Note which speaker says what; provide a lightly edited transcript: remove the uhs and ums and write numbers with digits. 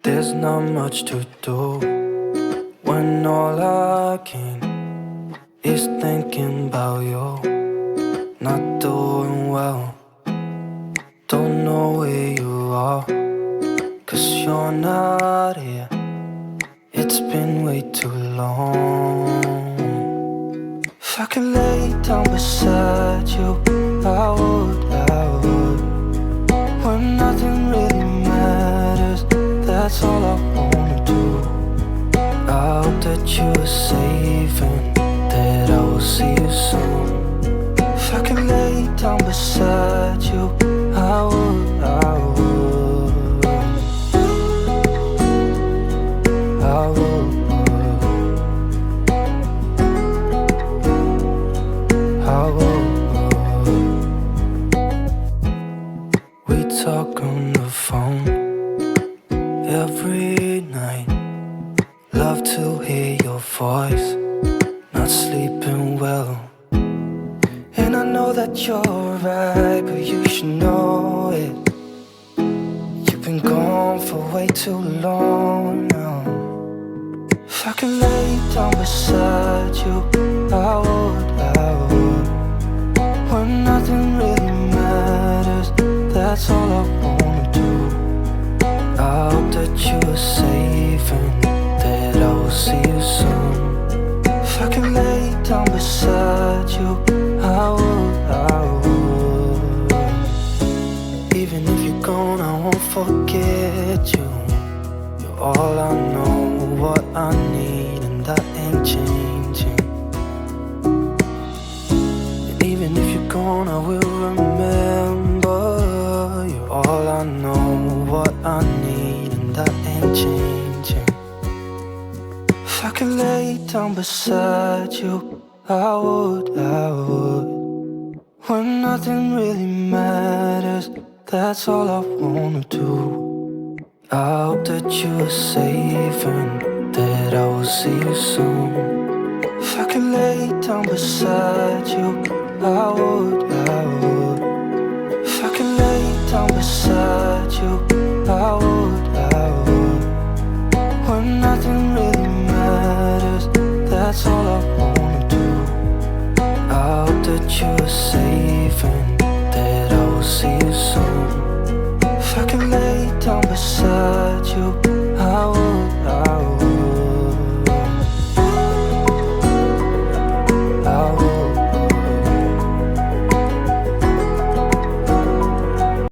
Speaker 1: There's not much to do when all I can is thinking about you. Not doing well, don't know where you are, 'cause you're not here. It's been way too long. If I could lay down beside you, I would, when nothing really matters. That's all I wanna do. I hope that you are safe and that I will see you soon. If I could lay down beside you, I would, I would, I would, I would. We talk on the phone every night. Love to hear your voice. Not sleeping well, and I know that you're right, but you should know it. You've been gone for way too long now. If I could lay down beside you, I would, when nothing really matters. That's all I wanna do. I hope that you are safe and that I will see you soon. If I could lay down beside you, I would, I would. Even if you're gone, I won't forget you. You're all I know, what I need, and that ain't changing. And even if you're gone, I will remember. You're all I know, what I need, and that ain't changing. If I could lay down beside you, I would, when nothing really matters. That's all I wanna do. I hope that you are safe and that I will see you soon. If I could lay down beside you, I would, if I could lay down beside you, I would, when nothing really matters. That's all I wanna do. I hope that you are safe and that I will see you soon. If I could lay down beside you,